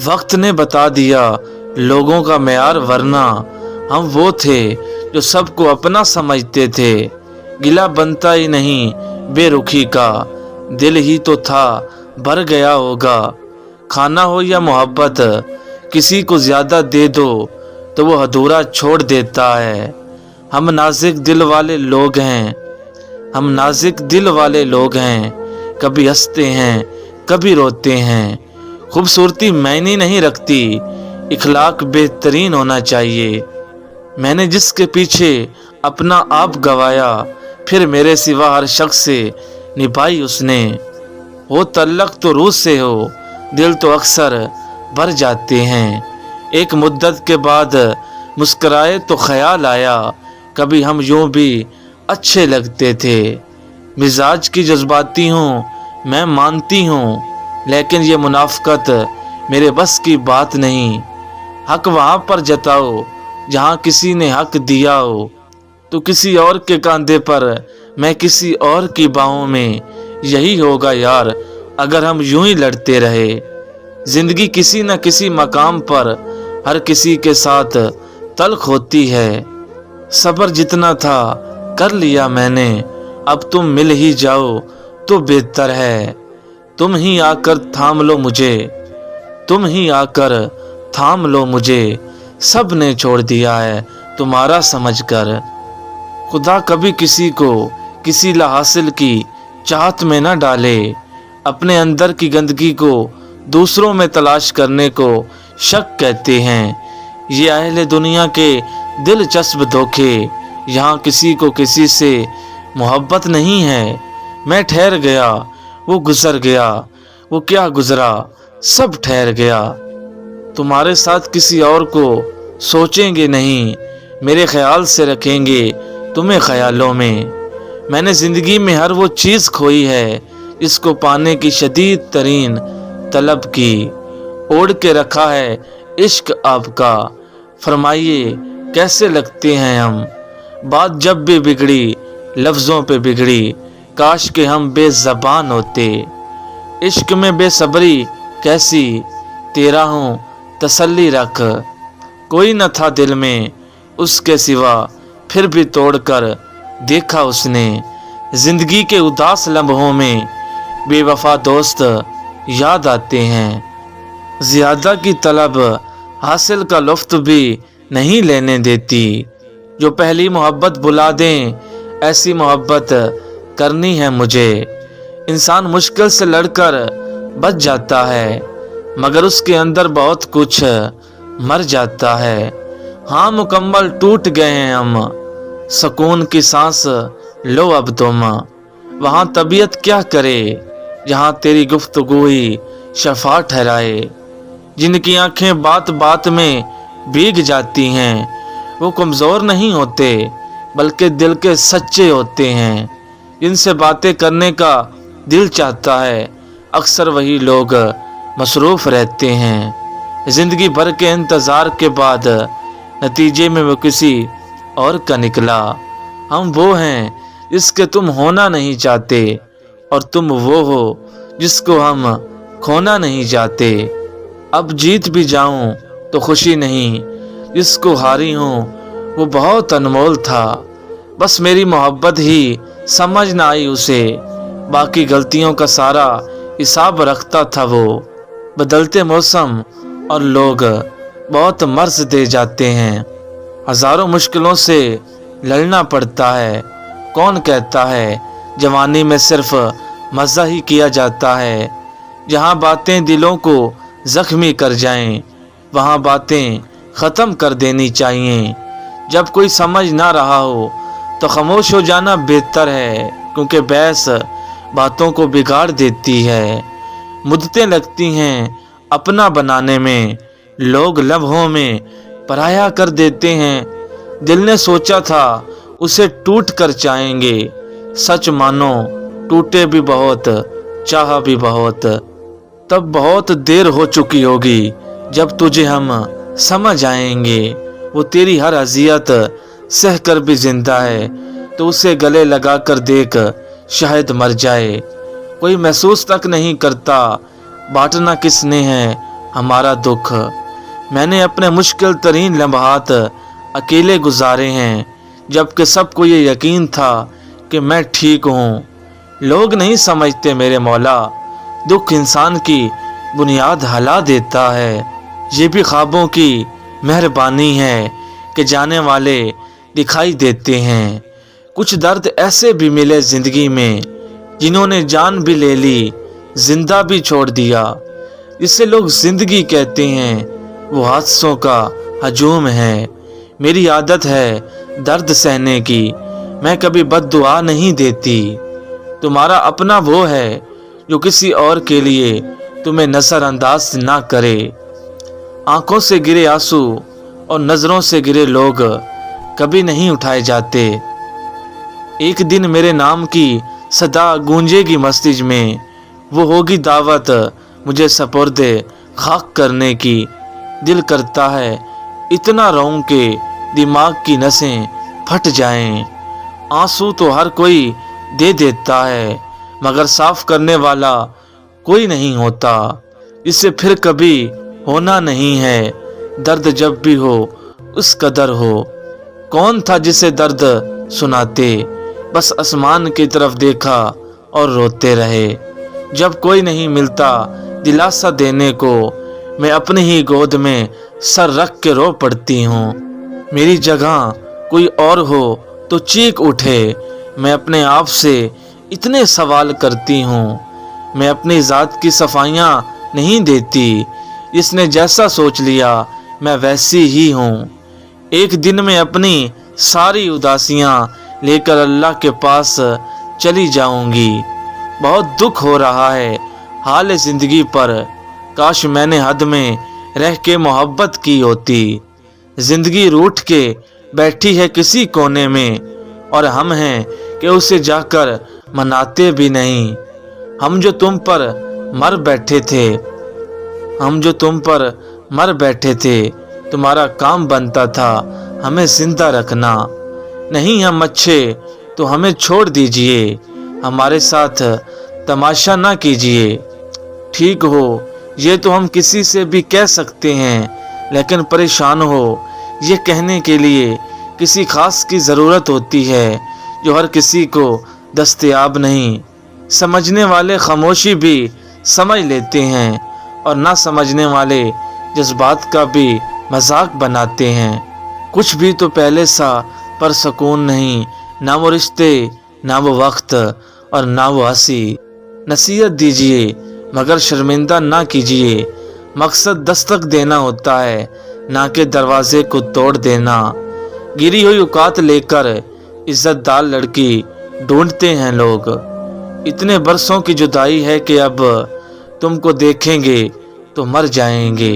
वक्त ने बता दिया लोगों का मेयार, वरना हम वो थे जो सबको अपना समझते थे। गिला बनता ही नहीं बेरुखी का, दिल ही तो था भर गया होगा। खाना हो या मोहब्बत, किसी को ज़्यादा दे दो तो वो अधूरा छोड़ देता है। हम नाजुक दिल वाले लोग हैं, हम नाजुक दिल वाले लोग हैं। कभी हंसते हैं कभी रोते हैं। खूबसूरती मायने नहीं रखती, इखलाक बेहतरीन होना चाहिए। मैंने जिसके पीछे अपना आप गवाया, फिर मेरे सिवा हर शख्स से निभाई उसने। हो तल्लक तो रूह से हो, दिल तो अक्सर भर जाते हैं। एक मुद्दत के बाद मुस्कराए तो ख्याल आया, कभी हम यूं भी अच्छे लगते थे। मिजाज की जज्बाती हूँ मैं मानती हूँ, लेकिन ये मुनाफकत मेरे बस की बात नहीं। हक वहाँ पर जताओ जहाँ किसी ने हक दिया हो। तो किसी और के कंधे पर, मैं किसी और की बाहों में, यही होगा यार अगर हम यूं ही लड़ते रहे। जिंदगी किसी न किसी मकाम पर हर किसी के साथ तल्ख होती है। सब्र जितना था कर लिया मैंने, अब तुम मिल ही जाओ तो बेहतर है। तुम ही आकर थाम लो मुझे, तुम ही आकर थाम लो मुझे। सब ने छोड़ दिया है तुम्हारा समझकर। खुदा कभी किसी को किसी ला हासिल की चाहत में न डाले। अपने अंदर की गंदगी को दूसरों में तलाश करने को शक कहते हैं। ये अहले दुनिया के दिलचस्प धोखे, यहाँ किसी को किसी से मोहब्बत नहीं है। मैं ठहर गया वो गुजर गया, वो क्या गुजरा सब ठहर गया। तुम्हारे साथ किसी और को सोचेंगे नहीं, मेरे ख्याल से रखेंगे तुम्हें ख्यालों में। मैंने ज़िंदगी में हर वो चीज़ खोई है जिसको पाने की शदीद तरीन तलब की। ओढ़ के रखा है इश्क आपका, फरमाइए कैसे लगते हैं हम। बात जब भी बिगड़ी लफ्ज़ों पे बिगड़ी, काश के हम बेज़बान होते। इश्क में बेसब्री कैसी, तेरा हूँ तसल्ली रख। कोई न था दिल में उसके सिवा, फिर भी तोड़कर देखा उसने। जिंदगी के उदास लम्हों में बेवफा दोस्त याद आते हैं। ज़्यादा की तलब हासिल का लुफ्त भी नहीं लेने देती। जो पहली मोहब्बत बुला दें, ऐसी मोहब्बत करनी है मुझे। इंसान मुश्किल से लड़कर बच जाता है, मगर उसके अंदर बहुत कुछ मर जाता है। हाँ मुकम्मल टूट गए हैं हम, सुकून की सांस लो अब तुम। वहाँ तबीयत क्या करे जहाँ तेरी गुफ्तगू ही शफा ठहराए। जिनकी आंखें बात बात में भीग जाती हैं, वो कमज़ोर नहीं होते बल्कि दिल के सच्चे होते हैं। जिनसे बातें करने का दिल चाहता है, अक्सर वही लोग मसरूफ़ रहते हैं। ज़िंदगी भर के इंतज़ार के बाद नतीजे में वो किसी और का निकला। हम वो हैं जिसके तुम होना नहीं चाहते, और तुम वो हो जिसको हम खोना नहीं चाहते। अब जीत भी जाऊं तो खुशी नहीं, जिसको हारी हूँ वो बहुत अनमोल था। बस मेरी मोहब्बत ही समझ ना आई उसे, बाकी गलतियों का सारा हिसाब रखता था वो। बदलते मौसम और लोग बहुत मर्ज दे जाते हैं। हज़ारों मुश्किलों से लड़ना पड़ता है। कौन कहता है जवानी में सिर्फ मज़ा ही किया जाता है। जहाँ बातें दिलों को ज़ख्मी कर जाएं, वहाँ बातें ख़त्म कर देनी चाहिए। जब कोई समझ ना रहा हो तो खामोश हो जाना बेहतर है, क्योंकि बहस बातों को बिगाड़ देती है। मुद्दतें लगती हैं अपना बनाने में, लोग लम्हों में पराया कर देते हैं। दिल ने सोचा था उसे टूट कर चाहेंगे, सच मानो टूटे भी बहुत चाहा भी बहुत। तब बहुत देर हो चुकी होगी जब तुझे हम समझ आएंगे। वो तेरी हर अजियत सह कर भी जिंदा है, तो उसे गले लगा कर देख शायद मर जाए। कोई महसूस तक नहीं करता बांटना किसने है हमारा दुख। मैंने अपने मुश्किल तरीन लम्हात अकेले गुजारे हैं, जबकि सबको ये यकीन था कि मैं ठीक हूँ। लोग नहीं समझते मेरे मौला, दुख इंसान की बुनियाद हिला देता है। ये भी ख्वाबों की मेहरबानी है कि जाने वाले दिखाई देते हैं। कुछ दर्द ऐसे भी मिले ज़िंदगी में जिन्होंने जान भी ले ली, जिंदा भी छोड़ दिया। जिसे लोग ज़िंदगी कहते हैं वो हादसों का हजूम है। मेरी आदत है दर्द सहने की, मैं कभी बद्दुआ नहीं देती। तुम्हारा अपना वो है जो किसी और के लिए तुम्हें नज़रअंदाज ना करे। आंखों से गिरे आंसू और नज़रों से गिरे लोग कभी नहीं उठाए जाते। एक दिन मेरे नाम की सदा गूंजेगी मस्तिष्क में, वो होगी दावत मुझे सपुर्दे खाक करने की। दिल करता है इतना रोऊं कि दिमाग की नसें फट जाएं। आंसू तो हर कोई दे देता है, मगर साफ करने वाला कोई नहीं होता। इससे फिर कभी होना नहीं है, दर्द जब भी हो उस कदर हो। कौन था जिसे दर्द सुनाते, बस आसमान की तरफ देखा और रोते रहे। जब कोई नहीं मिलता दिलासा देने को, मैं अपनी ही गोद में सर रख के रो पड़ती हूँ। मेरी जगह कोई और हो तो चीख उठे। मैं अपने आप से इतने सवाल करती हूँ। मैं अपनी ज़ात की सफाइयाँ नहीं देती, इसने जैसा सोच लिया मैं वैसी ही हूँ। एक दिन में अपनी सारी उदासियाँ लेकर अल्लाह के पास चली जाऊंगी। बहुत दुख हो रहा है हाल ज़िंदगी पर, काश मैंने हद में रह के मोहब्बत की होती। ज़िंदगी रूठ के बैठी है किसी कोने में, और हम हैं कि उसे जाकर मनाते भी नहीं। हम जो तुम पर मर बैठे थे, तुम्हारा काम बनता था हमें जिंदा रखना। नहीं हम अच्छे तो हमें छोड़ दीजिए, हमारे साथ तमाशा ना कीजिए। ठीक हो ये तो हम किसी से भी कह सकते हैं, लेकिन परेशान हो ये कहने के लिए किसी खास की ज़रूरत होती है जो हर किसी को दस्तयाब नहीं। समझने वाले खामोशी भी समझ लेते हैं, और ना समझने वाले जज्बात का भी मजाक बनाते हैं। कुछ भी तो पहले सा पर सुकून नहीं, ना वो रिश्ते, ना वो वक्त, और ना वो हंसी। नसीहत दीजिए मगर शर्मिंदा ना कीजिए। मकसद दस्तक देना होता है, ना कि दरवाजे को तोड़ देना। गिरी हुई औकात लेकर इज्जतदार लड़की ढूंढते हैं लोग। इतने बरसों की जुदाई है कि अब तुमको देखेंगे तो मर जाएंगे।